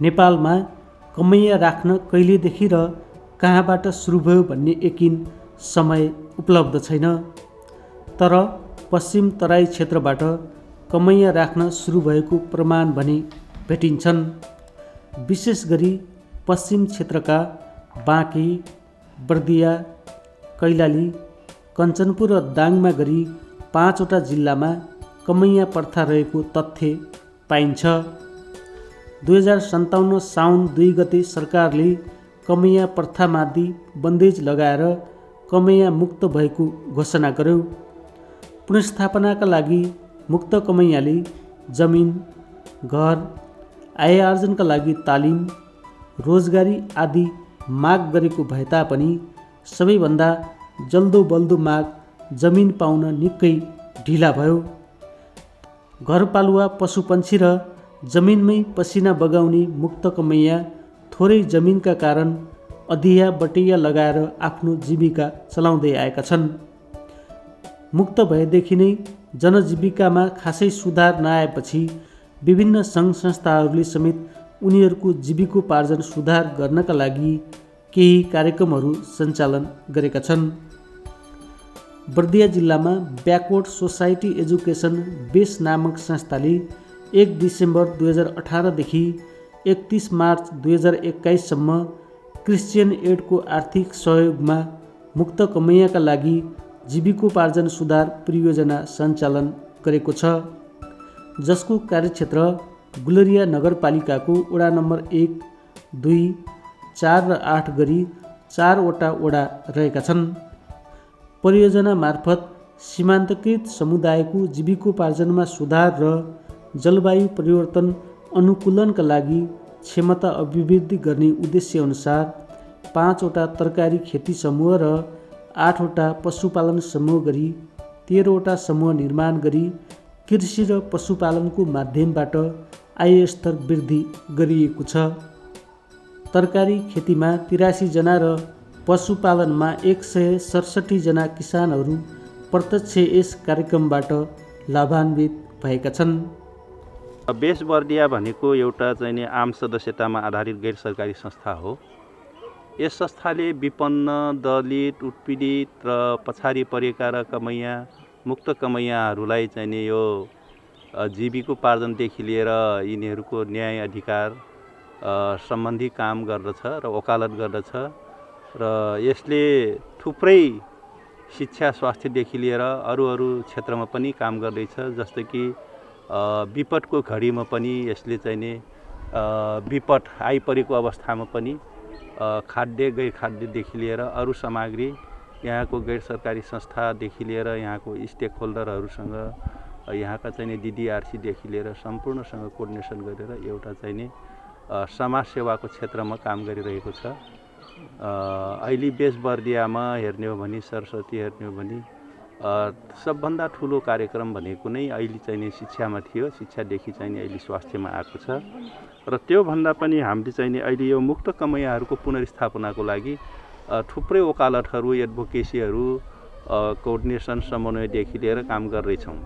नेपालमा कमैया राख्न कहिलेदेखि र कहाँबाट सुरु भयो भन्ने यकिन समय उपलब्ध छैन। तर पश्चिम तराई क्षेत्रबाट कमैया राख्न सुरु भएको प्रमाण भने भेटिन्छन्। विशेष गरी पश्चिम क्षेत्रका बाँकी, बर्दिया, कैलाली, कञ्चनपुर र दाङमा गरी 5वटा जिल्लामा कमैया प्रथा रहेको तथ्य पाइन्छ। 2057 साउन 2 गते सरकारले कमैया प्रथामाथि बन्देज लगाएर कमैया मुक्त भएको घोषणा गर्यो। पुनर्स्थापनाका लागि मुक्त कमैयाले जमिन, घर, आय आर्जनका लागि तालिम, रोजगारी आदि माग गरेको भए तापनि सबैभन्दा जल्दो बल्दो माग जमिन पाउन निकै ढिला भयो। घरपालुवा पशुपन्छी र जमिनमै पसिना बगाउने मुक्त कमैया थोरै जमिनका कारण अधिया बटैया लगाएर आफ्नो जीविका चलाउँदै आएका छन्। मुक्त भएदेखि नै जनजीविकामा खासै सुधार नआएपछि विभिन्न सङ्घ संस्थाहरूले समेत उनीहरूको जीविकोपार्जन सुधार गर्नका लागि केही कार्यक्रमहरू सञ्चालन गरेका छन्। बर्दिया जिल्लामा ब्याकवर्ड सोसाइटी एजुकेसन बेस नामक संस्थाले 1 डिसेम्बर 2018 देखि 31 मार्च 2021 सम्म क्रिस्चियन एडको आर्थिक सहयोगमा मुक्त कमैयाका लागि जीविकोपार्जन सुधार परियोजना सञ्चालन गरेको छ, जसको कार्यक्षेत्र गुलरिया नगरपालिकाको वडा नम्बर 1, 2, 4 र 8 गरी 4वटा वडा रहेका छन्। परियोजना मार्फत सीमान्तकृत समुदायको जीविकोपार्जनमा सुधार र जलवायु परिवर्तन अनुकूलनका लागि क्षमता अभिवृद्धि गर्ने उद्देश्यअनुसार 5वटा तरकारी खेती समूह र 8वटा पशुपालन समूह गरी 13वटा समूह निर्माण गरी कृषि र पशुपालनको माध्यमबाट आय स्तर वृद्धि गरिएको छ। तरकारी खेतीमा 83 जना र पशुपालनमा 167 जना किसानहरू प्रत्यक्ष यस कार्यक्रमबाट लाभान्वित भएका छन्। बेस बर्दिया भनेको एउटा चाहिँ आम सदस्यतामा आधारित गैर सरकारी संस्था हो। यस संस्थाले विपन्न, दलित, उत्पीडित र पछाडि परेका र कमैया मुक्त कमैयाहरूलाई चाहिँ यो जीविकोपार्जनदेखि लिएर यिनीहरूको न्याय अधिकार सम्बन्धी काम गर्दछ र वकालत गर्दछ र यसले थुप्रै शिक्षा, स्वास्थ्यदेखि लिएर अरू क्षेत्रमा पनि काम गर्दैछ। जस्तै कि विपदको घडीमा पनि यसले चाहिँ विपद आइपरेको अवस्थामा पनि खाद्य, गैर खाद्यदेखि लिएर अरू सामग्री यहाँको गैर सरकारी संस्थादेखि लिएर यहाँको स्टेक होल्डरहरूसँग, यहाँका चाहिँ DDRCदेखि लिएर सम्पूर्णसँग कोर्डिनेसन गरेर एउटा चाहिँ समाज सेवाको क्षेत्रमा काम गरिरहेको छ। अहिले बेस बर्दियामा हेर्ने हो भने, सरस्वती हेर्ने हो भने सबभन्दा ठुलो कार्यक्रम भनेको नै अहिले चाहिँ शिक्षामा थियो। शिक्षादेखि चाहिँ अहिले स्वास्थ्यमा आएको छ र त्योभन्दा पनि हामीले चाहिँ अहिले यो मुक्त कमैयाहरूको पुनर्स्थापनाको लागि थुप्रै वकालतहरू, एडभोकेसीहरू, कोर्डिनेसन, समन्वयदेखि लिएर काम गर्दैछौँ।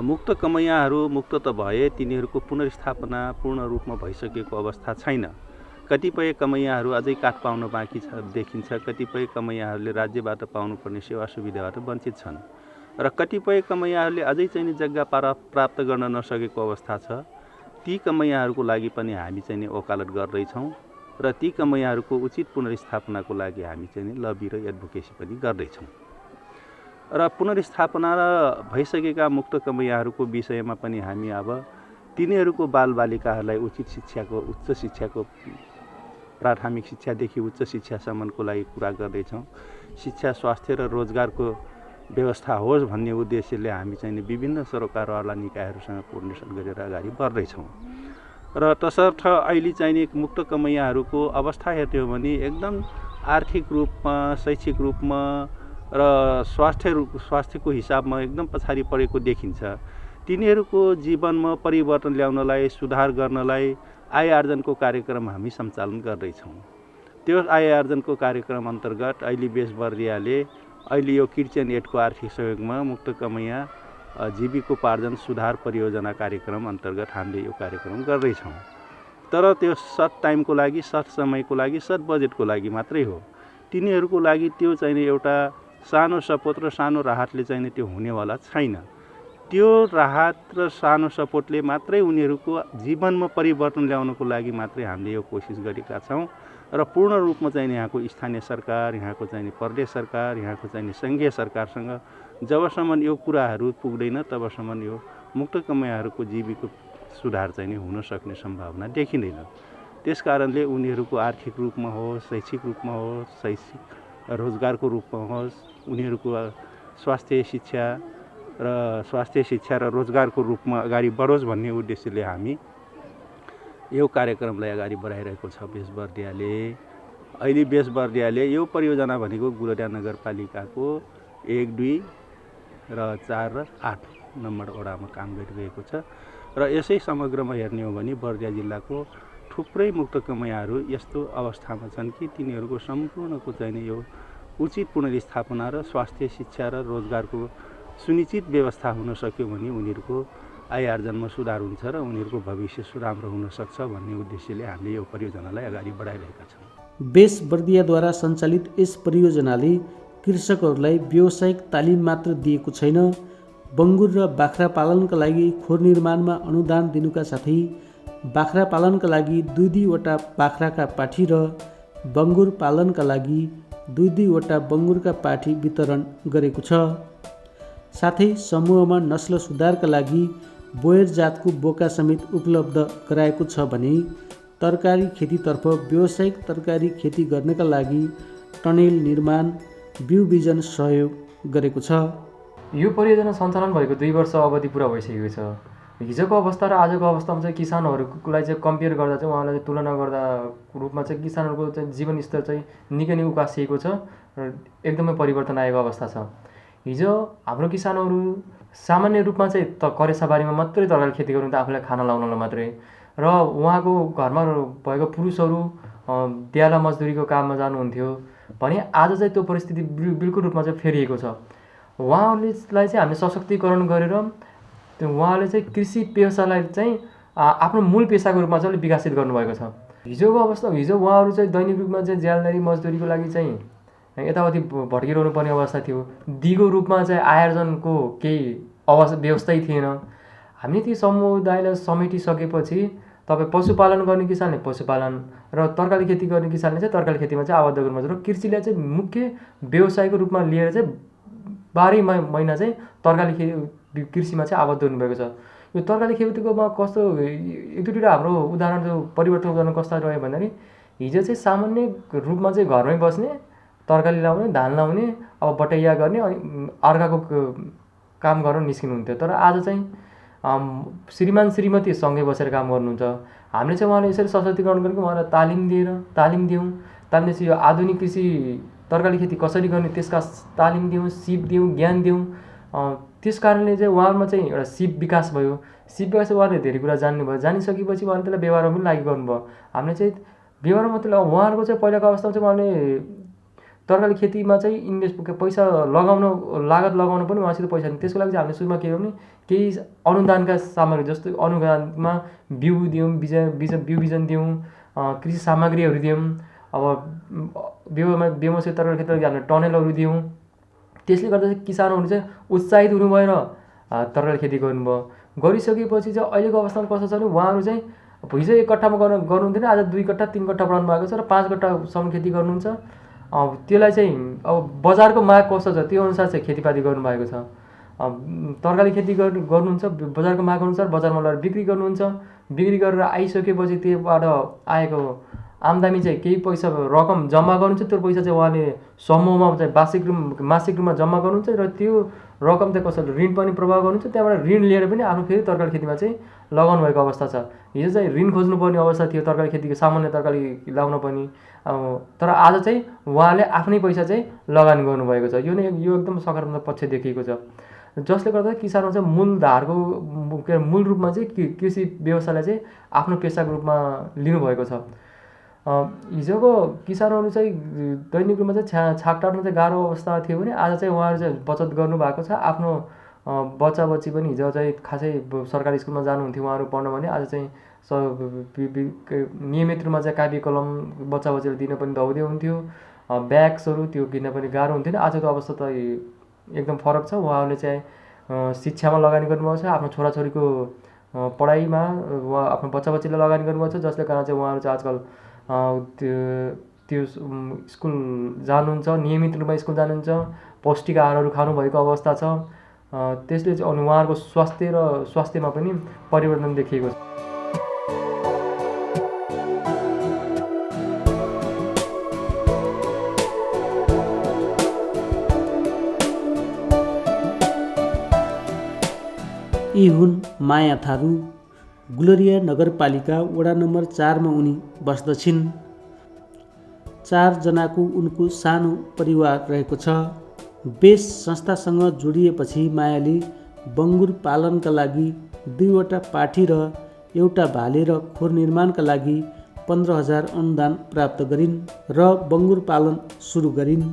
मुक्त कमैयाहरू मुक्त त भए, तिनीहरूको पुनर्स्थापना पूर्ण रूपमा भइसकेको अवस्था छैन। कतिपय कमैयाहरू अझै काठ पाउन बाँकी छ देखिन्छ। कतिपय कमैयाहरूले राज्यबाट पाउनुपर्ने सेवा सुविधाबाट वञ्चित छन् र कतिपय कमैयाहरूले अझै चाहिँ जग्गा प्राप्त गर्न नसकेको अवस्था छ। ती कमैयाहरूको लागि पनि हामी चाहिँ वकालत गर्दैछौँ र ती कमैयाहरूको उचित पुनर्स्थापनाको लागि हामी चाहिँ लबी र एडभोकेसी पनि गर्दैछौँ। र पुनर्स्थापना भइसकेका मुक्त कमैयाहरूको विषयमा पनि हामी अब तिनीहरूको बालबालिकाहरूलाई उचित शिक्षाको, उच्च शिक्षाको, प्राथमिक शिक्षादेखि उच्च शिक्षासम्मको लागि कुरा गर्दैछौँ। शिक्षा, स्वास्थ्य र रोजगारको व्यवस्था होस् भन्ने उद्देश्यले हामी चाहिँ विभिन्न सरकारवाला निकायहरूसँग कोर्डिनेसन गरेर अगाडि बढ्दैछौँ। र तसर्थ अहिले चाहिँ मुक्त कमैयाहरूको अवस्था हेर्ने हो भने एकदम आर्थिक रूपमा, शैक्षिक रूपमा र स्वास्थ्यको हिसाबमा एकदम पछाडि परेको देखिन्छ। तिनीहरूको जीवनमा परिवर्तन ल्याउनलाई, सुधार गर्नलाई आय आर्जनको कार्यक्रम हामी सञ्चालन गर्दैछौँ। त्यो आय आर्जनको कार्यक्रम अन्तर्गत अहिले बेस बर्दियाले अहिले यो क्रिस्चियन एडको आर्थिक सहयोगमा मुक्त कमैया जीविकोपार्जन सुधार परियोजना कार्यक्रम अन्तर्गत हामीले यो कार्यक्रम गर्दैछौँ। तर त्यो सर्ट टाइमको लागि, सर्ट समयको लागि, सर्ट बजेटको लागि मात्रै हो। तिनीहरूको लागि त्यो चाहिँ नि एउटा सानो सपोर्ट र सानो राहतले चाहिँ नि त्यो हुनेवाला छैन। त्यो राहत र सानो सपोर्टले मात्रै उनीहरूको जीवनमा परिवर्तन ल्याउनको लागि मात्रै हामीले यो कोसिस गरेका छौँ र पूर्ण रूपमा चाहिँ यहाँको स्थानीय सरकार, यहाँको चाहिँ प्रदेश सरकार, यहाँको चाहिँ सङ्घीय सरकारसँग जबसम्म यो कुराहरू पुग्दैन तबसम्म यो मुक्त कमैयाहरूको जीविका सुधार चाहिँ हुन सक्ने सम्भावना देखिँदैन। त्यस कारणले उनीहरूको आर्थिक रूपमा होस्, शैक्षिक रूपमा होस्, शैक्षिक रोजगारको रूपमा होस्, उनीहरूको स्वास्थ्य शिक्षा र रोजगारको रूपमा अगाडि बढोस् भन्ने उद्देश्यले हामी यो कार्यक्रमलाई अगाडि बढाइरहेको छ बेसबर्दियाले। अहिले बेसबर्दियाले यो परियोजना भनेको गुलरिया नगरपालिकाको 1, 2 र 4 र 8 नम्बर वडामा काम गरिरहेको छ र यसै समग्रमा हेर्ने हो भने बर्दिया जिल्लाको थुप्रै मुक्त कमैयाहरू यस्तो अवस्थामा छन् कि तिनीहरूको सम्पूर्णको चाहिँ यो उचित पुनर्स्थापना र स्वास्थ्य शिक्षा र रोजगारको सुनिश्चित व्यवस्था हुन सक्यो भने उनीहरूको आय आर्जनमा सुधार हुन्छ र उनीहरूको भविष्य राम्रो हुन सक्छ भन्ने उद्देश्यले हामीले यो परियोजनालाई अगाडि बढाइरहेका छौँ। बेसबर्दियाद्वारा सञ्चालित यस परियोजनाले कृषकहरूलाई व्यावसायिक तालिम मात्र दिएको छैन, बङ्गुर र बाख्रा पालनका लागि खोर निर्माणमा अनुदान दिनुका साथै बाख्रा पालनका लागि 2-2वटा बाख्राका पाठी र बङ्गुर पालनका लागि 2-2वटा बङ्गुरका पाठी वितरण गरेको छ। साथै समूहमा नस्ल सुधारका लागि बोयर जातको बोका समेत उपलब्ध गराएको छ भने तरकारी खेतीतर्फ व्यावसायिक तरकारी खेती गर्नका लागि टनेल निर्माण, बिउ बिजन सहयोग गरेको छ। यो परियोजना सञ्चालन भएको 2 वर्ष अवधि पुरा भइसकेको छ। हिजोको अवस्था र आजको अवस्थामा चाहिँ किसानहरूलाई चाहिँ कम्पेयर गर्दा चाहिँ उहाँलाई चाहिँ तुलना गर्दा रूपमा चाहिँ किसानहरूको चाहिँ जीवनस्तर चाहिँ निकै नै उकासिएको छ र एकदमै परिवर्तन आएको अवस्था छ। हिजो हाम्रो किसानहरू सामान्य रूपमा चाहिँ करेसाबारीमा मात्रै तरकारी खेती गर्नु, आफूलाई खाना लाउनलाई मात्रै, र उहाँको घरमा भएको पुरुषहरू दियाला मजदुरीको काममा जानुहुन्थ्यो भने आज चाहिँ त्यो परिस्थिति बिल्कुल रूपमा चाहिँ फेरिएको छ। उहाँहरूलाई चाहिँ हामीले सशक्तिकरण गरेर उहाँले चाहिँ कृषि पेसालाई चाहिँ आफ्नो मूल पेसाको रूपमा चाहिँ विकसित गर्नुभएको छ। हिजो उहाँहरू चाहिँ दैनिक रूपमा चाहिँ ज्यालदारी मजदुरीको लागि चाहिँ यताउति भड्किरहनु पर्ने अवस्था थियो। दिगो रूपमा चाहिँ आयोजनको केही व्यवस्थै थिएन। हामीले ती समुदायलाई समेटिसकेपछि तपाईँ पशुपालन गर्ने किसानले पशुपालन र तरकारी खेती गर्ने किसानले चाहिँ तरकारी खेतीमा चाहिँ आबद्ध गर्नुपर्छ र कृषिलाई चाहिँ मुख्य व्यवसायको रूपमा लिएर चाहिँ 12 महिना चाहिँ तरकारी कृषिमा चाहिँ आबद्ध हुनुभएको छ। यो तरकारी खेतीकोमा कस्तो 1-2 हाम्रो उदाहरण जो परिवर्तन गर्न कस्ता रह्यो भन्दाखेरि हिजो चाहिँ सामान्य रूपमा चाहिँ घरमै बस्ने, तरकारी लाउने, धान लाउने, अब बटैया गर्ने अनि अर्काको काम गर्न निस्किनुहुन्थ्यो। तर आज चाहिँ श्रीमान श्रीमती सँगै बसेर काम गर्नुहुन्छ। हामीले चाहिँ उहाँले यसरी सशक्तिकरण गरेको उहाँलाई तालिम दियौँ। तालिमपछि यो आधुनिक कृषि तरकारी खेती कसरी गर्ने त्यसका तालिम दियौँ, सिप दियौँ, ज्ञान दियौँ। त्यस कारणले चाहिँ उहाँहरूमा चाहिँ एउटा सिप विकास भयो। सिप विकास उहाँहरूले धेरै कुरा जान्नुभयो। जानिसकेपछि उहाँले त्यसलाई व्यवहारमा पनि लागि गर्नुभयो। हामीले चाहिँ व्यवहारमा मात्रै उहाँहरूको चाहिँ पहिलाको अवस्थामा चाहिँ उहाँले तरकारी खेतीमा चाहिँ पैसा लागत लगाउन पनि उहाँसित पैसा थिएन। त्यसको लागि चाहिँ हामीले सुरुमा के गर्यौँ, केही अनुदानका सामग्री जस्तो अनुदानमा बिउ दियौँ, बिउ बिजन दियौँ, कृषि सामग्रीहरू दियौँ। अब व्यवसाय तरकारी खेतीमा हामीले टनेलहरू दियौँ। त्यसले गर्दा चाहिँ किसानहरू चाहिँ उत्साहित हुनुभयो र तरकारी खेती गर्नुभयो। गरिसकेपछि चाहिँ अहिलेको अवस्थामा कस्तो छ भने उहाँहरू चाहिँ हिजो 1 कट्ठामा गर्नुहुन्थेन, आज 2 कट्ठा 3 कट्ठा बनाउनु भएको छ र 5 कट्ठासम्म खेती गर्नुहुन्छ। त्यसलाई चाहिँ अब बजारको माग कस्तो छ त्यो अनुसार चाहिँ खेतीपाती गर्नुभएको छ। तरकारी खेती गर्नुहुन्छ, बजारको माग अनुसार बजारमा लगेर बिक्री गर्नुहुन्छ। बिक्री गरेर आइसकेपछि त्योबाट आएको आम्दानी चाहिँ केही पैसा रकम जम्मा गर्नुहुन्छ। त्यो पैसा चाहिँ उहाँले समूहमा चाहिँ मासिक रूपमा जम्मा गर्नुहुन्छ र त्यो रकम चाहिँ कसैले ऋण पनि प्रभाव गर्नुहुन्छ। त्यहाँबाट ऋण लिएर पनि आफ्नो फेरि तरकारी खेतीमा चाहिँ लगाउनु भएको अवस्था छ। हिजो चाहिँ ऋण खोज्नुपर्ने अवस्था थियो तरकारी खेतीको, सामान्य तरकारी लाउन पनि। तर आज चाहिँ उहाँले आफ्नै पैसा चाहिँ लगानी गर्नुभएको छ। यो एकदम सकारात्मक पक्ष देखिएको छ, जसले गर्दा किसानहरू चाहिँ मूल रूपमा चाहिँ कृषि व्यवसायलाई चाहिँ आफ्नो पेसाको रूपमा लिनुभएको छ। हिजोको किसानहरू चाहिँ दैनिक रूपमा चाहिँ छाक टाट्न चाहिँ गाह्रो अवस्था थियो भने आज चाहिँ उहाँहरू चाहिँ बचत गर्नुभएको छ। आफ्नो बच्चा बच्ची पनि हिजो चाहिँ खासै सरकारी स्कुलमा जानुहुन्थ्यो उहाँहरू पढ्न भने आज चाहिँ नियमित रूपमा चाहिँ कापी कलम बच्चा बच्चाले दिन पनि दौड्दै हुन्थ्यो। ब्याग्सहरू त्यो किन्न पनि गाह्रो हुन्थेन। आजको अवस्था त एकदम फरक छ। उहाँहरूले चाहिँ शिक्षामा लगानी गर्नुभएको छ, आफ्नो छोराछोरीको पढाइमा वा आफ्नो बच्चा बच्चीलाई लगानी गर्नुभएको छ, जसले कारण चाहिँ उहाँहरू चाहिँ आजकल त्यो स्कुल जानुहुन्छ, नियमित रूपमा स्कुल जानुहुन्छ, पौष्टिक आहारहरू खानुभएको अवस्था छ। त्यसले चाहिँ अनि उहाँहरूको स्वास्थ्यमा पनि परिवर्तन देखिएको छ। यी हुन् माया थारू। गुलरिया नगरपालिका वडा नम्बर 4 मा उनी बस्दछिन्। 4 जनाको उनको सानो परिवार रहेको छ। बेस संस्थासँग जोडिएपछि मायाले बङ्गुर पालनका लागि 2वटा पाठी र एउटा भाले र खोर निर्माणका लागि 15,000 अनुदान प्राप्त गरिन् र बङ्गुर पालन सुरु गरिन्।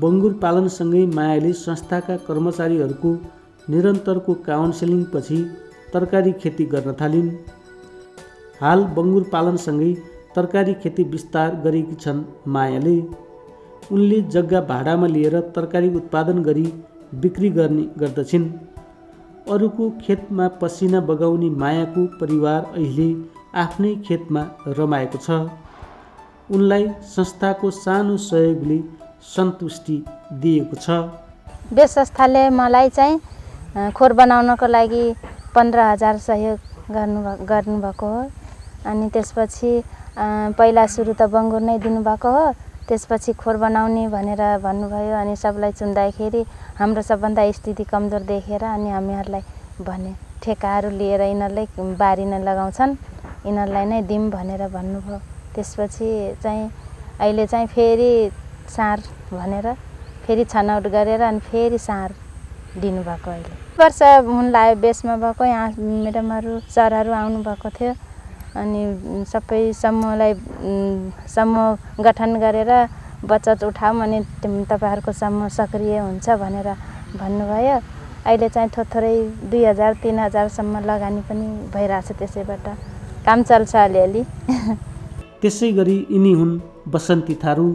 बङ्गुर पालनसँगै मायाले संस्थाका कर्मचारीहरूको निरन्तरको काउन्सेलिङ पछि तरकारी खेती गर्न थालिन्। हाल बङ्गुर पालनसँगै तरकारी खेती विस्तार गरेकी छन् मायाले। उनले जग्गा भाडामा लिएर तरकारी उत्पादन गरी बिक्री गर्ने गर्दछिन्। अरूको खेतमा पसिना बगाउने मायाको परिवार अहिले आफ्नै खेतमा रमाएको छ। उनलाई संस्थाको सानो सहयोगले सन्तुष्टि दिएको छ। बेस संस्थाले मलाई चाहिँ खोर बनाउनको लागि 15,000 सहयोग गर्नुभएको हो। अनि त्यसपछि पहिला सुरु त बङ्गुर नै दिनुभएको हो, त्यसपछि खोर बनाउने भनेर भन्नुभयो। अनि सबलाई चुन्दाखेरि हाम्रो सबभन्दा स्थिति कमजोर देखेर अनि हामीहरूलाई भने ठेकाहरू लिएर यिनीहरूलाई बारी नै लगाउँछन्, यिनीहरूलाई नै दिउँ भनेर भन्नुभयो। त्यसपछि चाहिँ अहिले चाहिँ फेरि सार भनेर फेरि छनौट गरेर अनि फेरि सार दिनुभएको। अहिले वर्ष हुन लाग्यो बेसमा भएको। यहाँ म्याडमहरू सरहरू आउनुभएको थियो अनि सबै समूहलाई समूह गठन गरेर बचत उठाउँ अनि तपाईँहरूको समूह सक्रिय हुन्छ भनेर भन्नुभयो। अहिले चाहिँ थोरै 2,000-3,000 लगानी पनि भइरहेछ, त्यसैबाट काम चल्छ अलिअलि। त्यसै गरी यिनी हुन् बसन्ती थारू।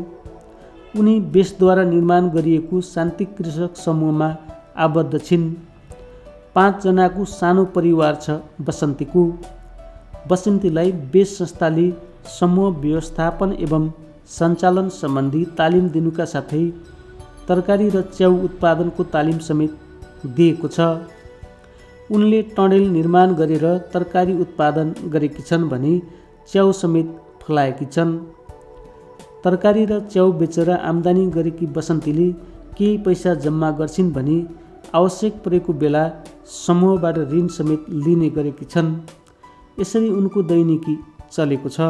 उनी बेसद्वारा निर्माण गरिएको शान्ति कृषक समूहमा आबद्ध छिन्। 5 जनाको सानो परिवार छ बसन्तीको। बसन्तीलाई बेस संस्थाले समूह व्यवस्थापन एवं सञ्चालन सम्बन्धी तालिम दिनुका साथै तरकारी र च्याउ उत्पादनको तालिम समेत दिएको छ। उनले टनेल निर्माण गरेर तरकारी उत्पादन गरेकी छन् भने च्याउ समेत फलाएकी छन्। तरकारी र च्याउ बेचेर आम्दानी गरेकी बसन्तीले केही पैसा जम्मा गर्छिन् भने आवश्यक परेको बेला समूहबाट ऋण समेत लिने गरेकी छन्। यसरी उनको दैनिकी चलेको छ।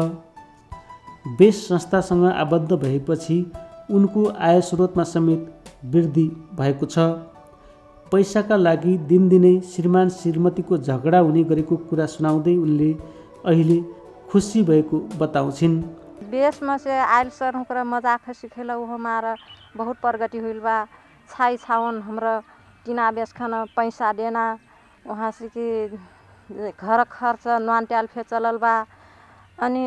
बेस संस्थासँग आबद्ध भएपछि उनको आय स्रोतमा समेत वृद्धि भएको छ। पैसाका लागि दिनदिनै श्रीमान श्रीमतीको झगडा हुने गरेको कुरा सुनाउँदै उनले अहिले खुसी भएको बताउँछिन्। बेस में से आयल सर हमरा मजाक सिखेला वो हमारा बहुत प्रगति हुई बा। छाई छावन हमरा टीना बेस खाना पैसा देना वहाँ से कि घर खर्च नॉन टेल फे चलल बा। अनि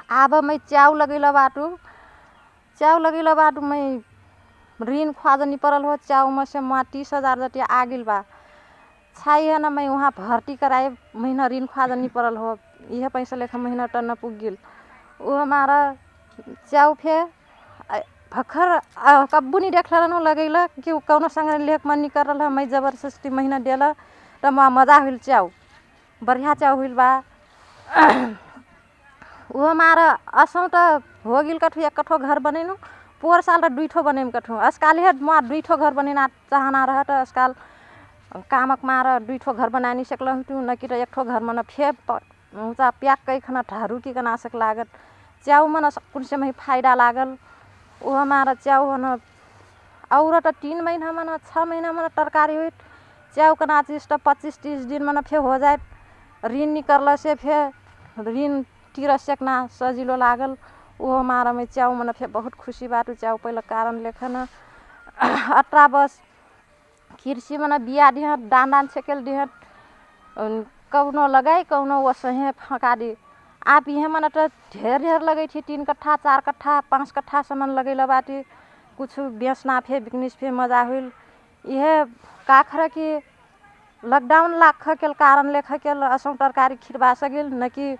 आब मैं च्याउ लगेला बाटू मैं ऋण ख्वाजनी परल हो। च्याउ में से 30,000 जति आगिल बा। छाई है ना मैं वहाँ भर्ती कराए महीना ऋण ख्वाजनी परल हो। यह पैसा लेखा महीना टन पुग गिल। वो हमारा च्याउ फे भखर कब्बू नहीं देख रहा लगेला कि कौन संग लेख मन नहीं कर रहा। मैं जबरदस्ती महीना देला तो मजा हुई। च्याउ बढ़िया च्याउ हुई बा। वो हमारा असम तो हो गिल कठो एक कठो घर बनेनु पोर साल र 2 ठो बनेम कठो अस्काल है म 2 ठो घर बनेना चाहना रह तो अस्काल कामक मार 2 ठो घर बना नहीं सकल हूँ न कि एक ठो घर मन फे ऊँचा प्याक कई खाना ठारू की कना सक लागत। च्याउ मन कुन से फायदा लागल। वो हमारा च्याउ हन और तो 3 महीना मन 6 महीना मन तरकारी हुई। च्याउ कना 25-30 दिन मन फे हो जाए। ऋण निकल से फे ऋण तिर सेकना सजिलो लागल। वो हमारा में च्याउ मन फे बहुत खुशी बाटू। च्याउ पहले कारण लेखन 18 बस कृषि मन बिया दिह दान छेकेल दिह कौनो लगाई कौनो वसहे फँका दी। आप यहाँ मन तो ढेर लगे थी 3 कट्ठा 4 कट्ठा 5 कट्ठा सामान लगेला बाटी कुछ बेचना फे बिजनेस फे मजा हुई। यह काखर की लॉकडाउन लाख के कारण लेखा के असों तरकारी खिरवा सकिल न कि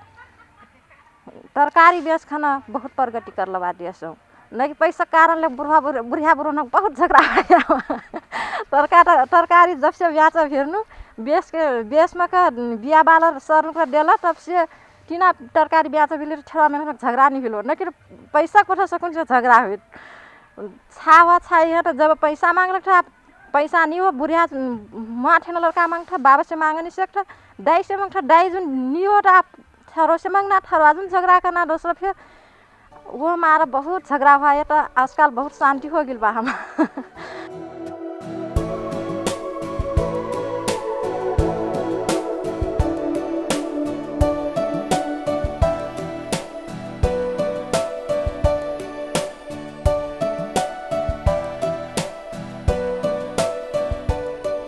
तरकारी बेच खाना बहुत प्रगति कर बाटी असों न कि पैसा कारण ले बुढ़िया बुढ़ा बहुत झगड़ा तरकारी जब से ब्याच फिरनु बेच में का बिया बाल सर का देला तब से टीना तरकारी ब्याच भी ठेला में झगड़ा नहीं हिलो न कि पैसा कोठा सकून से झगड़ा हुई छावा छाई है। तो जब पैसा मांग रखा पैसा नहीं हो बुढ़िया माँ ठेना लड़का मांगता बाबा से मांग नहीं सकता दाई से मांगता दाई जो नहीं हो आप ठहरो से मांगना ठहरो आज झगड़ा करना दूसरा फिर वो हमारा बहुत झगड़ा हुआ है। तो आजकल बहुत शांति हो गई बा हम।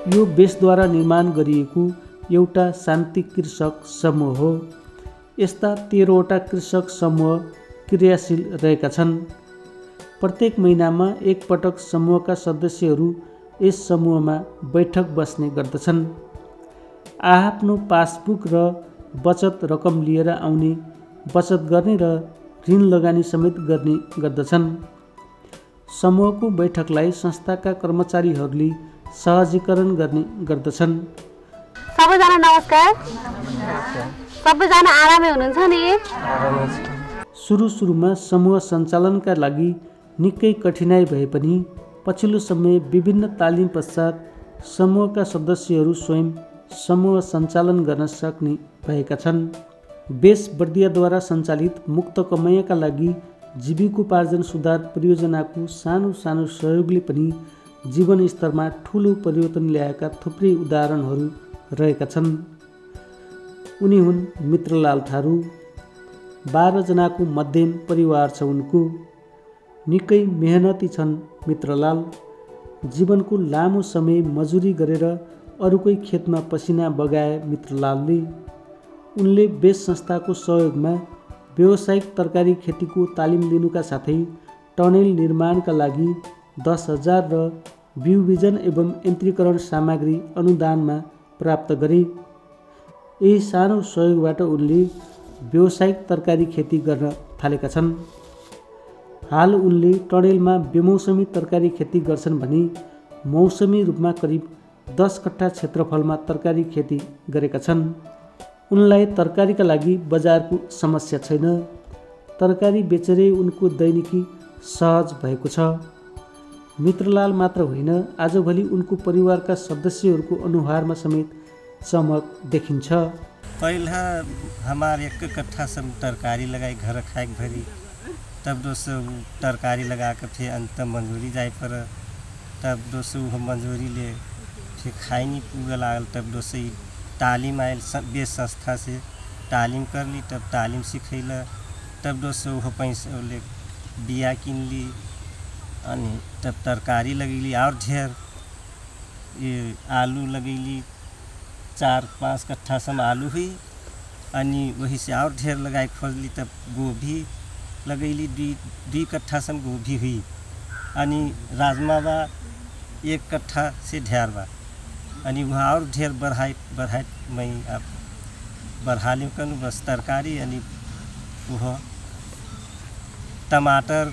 यो बेसद्वारा निर्माण गरिएको एउटा शान्ति कृषक समूह हो। यस्ता 13वटा कृषक समूह क्रियाशील रहेका छन्। प्रत्येक महिनामा एक पटक समूहका सदस्यहरू यस समूहमा बैठक बस्ने गर्दछन्। आफ्नो पासबुक र बचत रकम लिएर आउने, बचत गर्ने र ऋण लगानी समेत गर्ने गर्दछन्। समूहको बैठकलाई संस्थाका कर्मचारीहरूले सहजीकरण गर्ने गर्दछन्। सबैजना नमस्कार। सबैजना आरामै हुनुहुन्छ नि? सुरुमा समूह सञ्चालनका लागि निकै कठिनाई भए पनि पछिल्लो समय विभिन्न तालिम पश्चात समूहका सदस्यहरू स्वयं समूह सञ्चालन गर्न सक्ने भएका छन्। बेस बर्दियाद्वारा सञ्चालित मुक्त कमाइका लागि जीविकोपार्जन सुधार परियोजनाको सानो सानो सहयोगले पनि जीवन स्तरमा ठुलो परिवर्तन ल्याएका थुप्रै उदाहरणहरू रहेका छन्। उनी हुन् मित्रलाल थारू। 12 जनाको मध्यम परिवार छ उनको। निकै मेहनती छन् मित्रलाल। जीवनको लामो समय मजुरी गरेर अरूकै खेतमा पसिना बगाए मित्रलालले। उनले बेस संस्थाको सहयोगमा व्यावसायिक तरकारी खेतीको तालिम लिनुका साथै टनेल निर्माणका लागि 10,000 र बिउ बिजन एवं यन्त्रीकरण सामग्री अनुदानमा प्राप्त गरे। यही सानो सहयोगबाट उनले व्यावसायिक तरकारी खेती गर्न थालेका छन्। हाल उनले टनेलमा बेमौसमी तरकारी खेती गर्छन् भने मौसमी रूपमा करिब 10 कट्ठा क्षेत्रफलमा तरकारी खेती गरेका छन्। उनलाई तरकारीका लागि बजारको समस्या छैन। तरकारी बेचेरै उनको दैनिकी सहज भएको छ। मित्रलाल मात्र होइन, आजभोलि उनको परिवारका सदस्यहरूको अनुहारमा समेत चमक देखिन्छ। पहिला हमारे 1 कट्ठा सब तरकारी लगाई घर खाए भरी, तब दोस्तों तरकारी लगा के फिर अंत मंजूरी जाए पर, तब दोस्तों मंजूरी ले फिर खाई नहीं पूरा लागल। तब दोस्तों तालीम आयल बेस संस्था से तालीम कर ली, तब तालीम सिखैला। तब दोस्तों वो पैसा ले बिया किन ली अनि तब तरकारी लगैली और ढेर ये आलू लगैली 4-5 कट्ठा सम आलू हुई अनि वही से और ढेर लगाए खोजली। तब गोभी लगैली 2 कट्ठा सम गोभी हुई अनि राजमा बा 1 कट्ठा से ढेर बा अनि वहाँ और ढेर बढ़ाए मैं अब बढ़ा ली करूँ बस तरकारी अनि वह टमाटर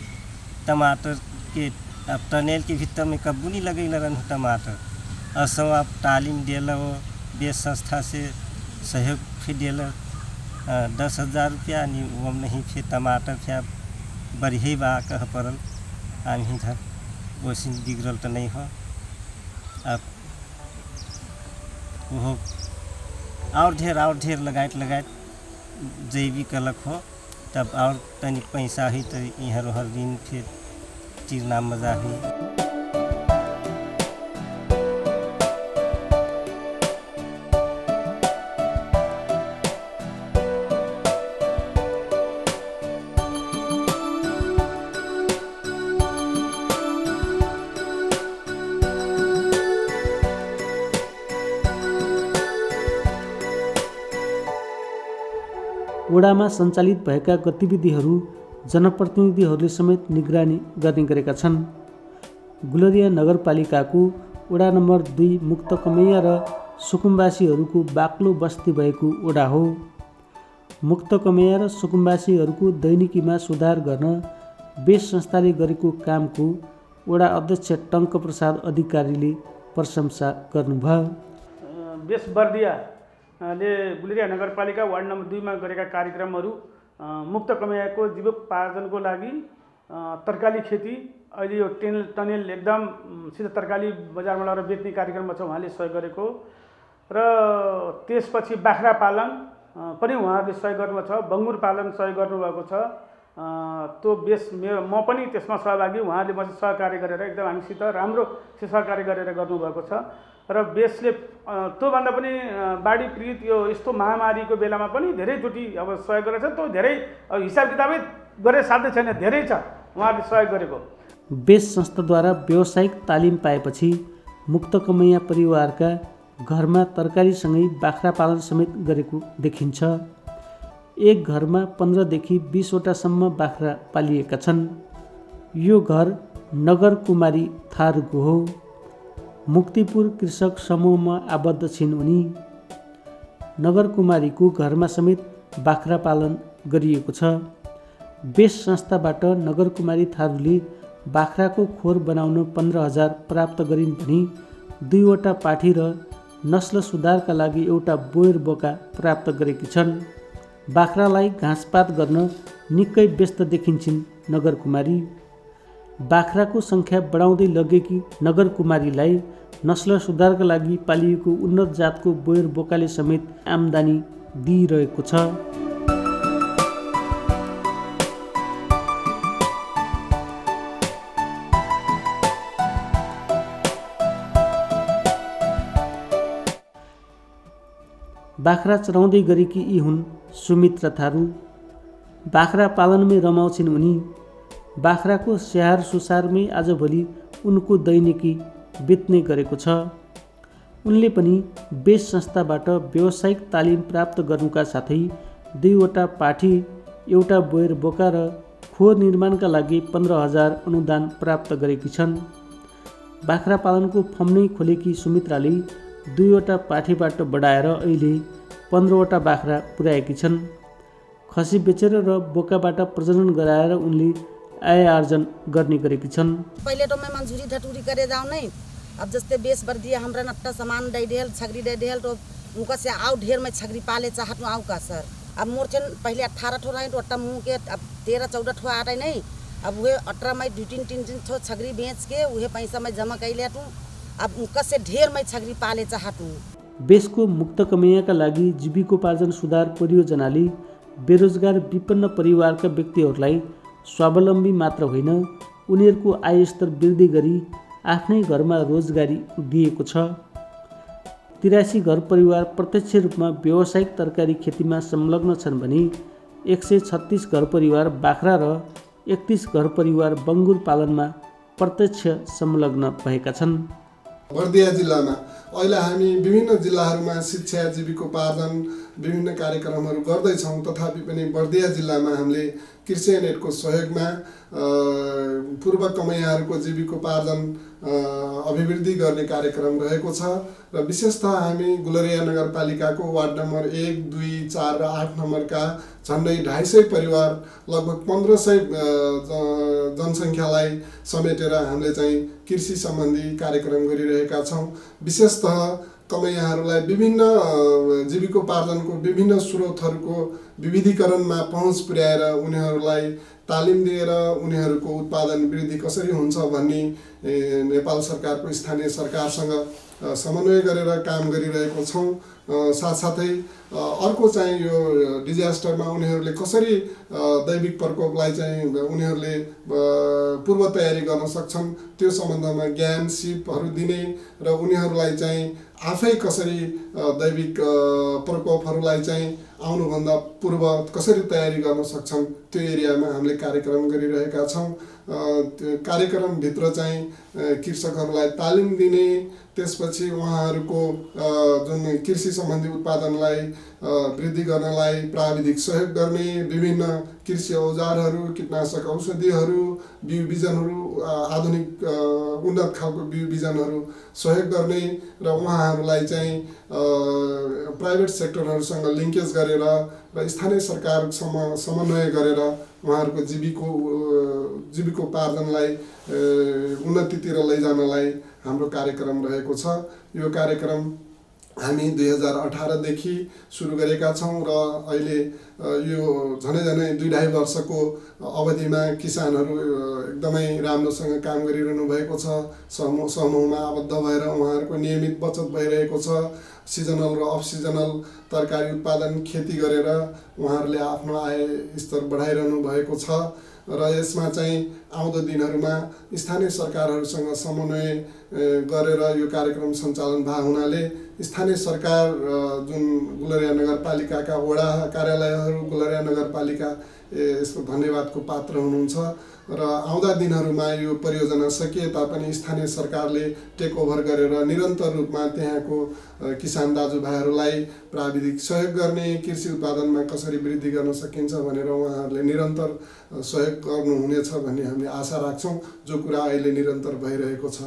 के अब टनेल के भीतर में कब्बू नहीं लगे रहन टमाटर। असो आप तालीम दिला वो बेस संस्था से सहयोग फिर दिला 10,000 रुपया नहीं वो नहीं फिर टमाटर फिर बढ़िया बा कह पड़ल आनी था वैसे बिगड़ल तो नहीं हो। अब वो और ढेर लगाए जैविक अलग हो तब और तनिक पैसा ही तो यहाँ हर दिन फिर चीरना मजा हुई। वडामा सञ्चालित भएका गतिविधिहरू जनप्रतिनिधिहरूले समेत निगरानी गर्ने गरेका छन्। गुलरिया नगरपालिकाको वडा नम्बर 2 मुक्त कमैया र सुकुम्बासीहरूको बाक्लो बस्ती भएको वडा हो। मुक्त कमैया र सुकुम्बासीहरूको दैनिकीमा सुधार गर्न बेस संस्थाले गरेको कामको वडा अध्यक्ष टङ्क प्रसाद अधिकारीले प्रशंसा गर्नुभयो। बेस बर्दियाले गुलरिया नगरपालिका वार्ड नम्बर 2 मा गरेका कार्यक्रमहरू मुक्त कमैयाको जीविकोपार्जनको लागि तरकारी खेती, अहिले यो टनेल एकदम सिधा तरकारी बजारमा लगेर बेच्ने कार्यक्रममा छ उहाँले सहयोग गरेको र त्यसपछि बाख्रा पालन पनि उहाँहरूले सहयोग गर्नुभएको छ, बङ्गुर पालन सहयोग गर्नुभएको छ। त्यो बेस म पनि त्यसमा सहभागी, उहाँहरूले मसित सहकार्य गरेर एकदम हामीसित राम्रो सहकार्य गरेर गर्नुभएको छ र बेसले त्योभन्दा पनि बाढी पीडित यो यस्तो महामारीको बेलामा पनि धेरैचोटि अब सहयोग गरेको छ। त्यो धेरै हिसाब किताबै गरे साध्य छैन, धेरै छ उहाँहरूले सहयोग गरेको। बेस संस्थाद्वारा व्यावसायिक तालिम पाएपछि मुक्त कमैया परिवारका घरमा तरकारीसँगै बाख्रा पालन समेत गरेको देखिन्छ। एक घरमा 15 देखि 20 वटासम्म बाख्रा पालिएका छन्। यो घर नगर कुमारी थारूको हो। मुक्तिपुर कृषक समूहमा आबद्ध छिन् उनी। नगर कुमारीको घरमा समेत बाख्रा पालन गरिएको छ। बेस संस्थाबाट नगर कुमारी थारूले बाख्राको खोर बनाउन 15,000 प्राप्त गरिन् भने 2 वटा पाठी र नस्ल सुधारका लागि एउटा बोयर बोका प्राप्त गरेकी छन्। बाख्रालाई घाँसपात गर्न निकै व्यस्त देखिन्छन् नगर कुमारी। बाख्राको सङ्ख्या बढाउँदै लगेकी नगर कुमारीलाई नस्ल सुधारका लागि पालिएको उन्नत जातको बोयर बोकाले समेत आम्दानी दिइरहेको छ। बाख्रा चराउँदै गरेकी यी हुन् सुमित्रा थारू। बाख्रा पालनमै रमाउँछिन् उनी। बाख्राको स्याहार सुसारमै आजभोलि उनको दैनिकी बित्ने गरेको छ। उनले पनि बेस संस्थाबाट व्यावसायिक तालिम प्राप्त गर्नुका साथै 2 वटा पाठी, एउटा बोयर बोका र खोर निर्माणका लागि 15,000 अनुदान प्राप्त गरेकी छन्। बाख्रा पालनको फर्म नै खोलेकी सुमित्राले 2 वटा पाठीबाट बढाएर अहिले 15 वटा बाख्रा पुर्याएकी छन्। खसी बेचेर र बोकाबाट प्रजनन गराएर उनले आय आर्जन गर्ने गरेकी छन्। पहिले तो मैं मंजूरी धटूरी करे जाऊँ नहीं, अब जैसे बेस बर दिया हमरा नट्टा सामान दे देल, छगरी दे देल, तो उनका से आउ ढेर में छगरी पाले चाहत हूँ आउ का सर। अब मोर चन पहले 18 ठो रहे तो अट्टा मुँह के अब 13-14 ठो आ रहे नहीं। अब वह 18 में 2-3 ठो छगरी बेच के वह पैसा मैं जमा कर ले हूँ। अब उनका से ढेर मैं छगरी पाले चाहत हूँ। बेसको मुक्त कमैयाका लागि जीविकोपार्जन सुधार परियोजनाले बेरोजगार विपन्न परिवारका व्यक्तिहरूलाई स्वावलम्बी मात्र होइन, उनीहरूको आय स्तर वृद्धि गरी आफ्नै घरमा रोजगारी दिएको छ। 83 घर परिवार प्रत्यक्ष रूपमा व्यावसायिक तरकारी खेतीमा संलग्न छन् भने 136 घर परिवार बाख्रा र 31 घर परिवार बङ्गुर पालनमा प्रत्यक्ष संलग्न भएका छन्। बर्दिया जिल्लामा अहिले हामी विभिन्न जिल्लाहरूमा शिक्षा जीविकोपार्जन विभिन्न कार्यक्रमहरू गर्दैछौँ। तथापि पनि बर्दिया जिल्लामा हामीले कृषि नेटको सहयोगमा पूर्व कमैयाहरूको जीविकोपार्जन अभिवृद्धि गर्ने कार्यक्रम रहेको छ र विशेषतः हामी गुलरिया नगरपालिकाको वार्ड नम्बर 1, 2, 4 र 8 नम्बरका झन्डै 250 परिवार लगभग 1500 जनसङ्ख्यालाई समेटेर हामीले चाहिँ कृषि सम्बन्धी कार्यक्रम गरिरहेका छौँ। विशेषतः कमैयाहरूलाई विभिन्न जीविकोपार्जनको विभिन्न स्रोतहरूको विविधीकरणमा पहुँच पुर्याएर उनीहरूलाई तालिम दिएर उनीहरूको उत्पादन वृद्धि कसरी हुन्छ भन्ने नेपाल सरकारको स्थानीय सरकारसँग समन्वय गरेर काम गरिरहेको छौँ। साथसाथै अर्को चाहिँ यो डिजास्टरमा उनीहरूले कसरी दैविक प्रकोपलाई चाहिँ उनीहरूले पूर्व तयारी गर्न सक्छन् त्यो सम्बन्धमा ज्ञान सिपहरू दिने र उनीहरूलाई चाहिँ आफै कसरी दैविक प्रकोपहरूलाई चाहिँ आउनुभन्दा पूर्व कसरी तयारी गर्न सक्छन् त्यो एरियामा हामीले कार्यक्रम गरिरहेका छौँ। त्यो कार्यक्रमभित्र चाहिँ कृषकहरूलाई तालिम दिने, त्यसपछि उहाँहरूको जुन कृषि सम्बन्धी उत्पादनलाई वृद्धि गर्नलाई प्राविधिक सहयोग गर्ने, विभिन्न कृषि औजारहरू, कीटनाशक औषधिहरू, बिउ बिजनहरू, आधुनिक उन्नत खालको बिउ बिजनहरू सहयोग गर्ने र उहाँहरूलाई चाहिँ प्राइभेट सेक्टरहरूसँग लिङ्केज गरेर र स्थानीय सरकारसँग समन्वय गरेर उहाँहरूको जीविकोपार्जनलाई उन्नतितिर लैजानलाई हाम्रो कार्यक्रम रहेको छ। यो कार्यक्रम हामी 2018देखि सुरु गरेका छौँ र अहिले यो झनै 2-2.5 वर्षको अवधिमा किसानहरू एकदमै राम्रोसँग काम गरिरहनु भएको छ। समूहमा आबद्ध भएर उहाँहरूको नियमित बचत भइरहेको छ। सिजनल र अफ सिजनल तरकारी उत्पादन खेती गरेर उहाँहरूले आफ्नो आय स्तर बढाइरहनु भएको छ र यसमा चाहिँ आउँदो दिनहरूमा स्थानीय सरकारहरूसँग समन्वय गरेर यो कार्यक्रम सञ्चालन भएको हुनाले स्थानीय सरकार जुन गुलरिया नगरपालिकाका वडा कार्यालयहरू, गुलरिया नगरपालिका यसको धन्यवादको पात्र हुनुहुन्छ र आउँदा दिनहरूमा यो परियोजना सकिए तापनि स्थानीय सरकारले टेक ओभर गरेर निरन्तर रूपमा त्यहाँको किसान दाजुभाइहरूलाई प्राविधिक सहयोग गर्ने, कृषि उत्पादनमा कसरी वृद्धि गर्न सकिन्छ भनेर उहाँहरूले निरन्तर सहयोग गर्नुहुनेछ भन्ने हामीले आशा राख्छौँ, जो कुरा अहिले निरन्तर भइरहेको छ।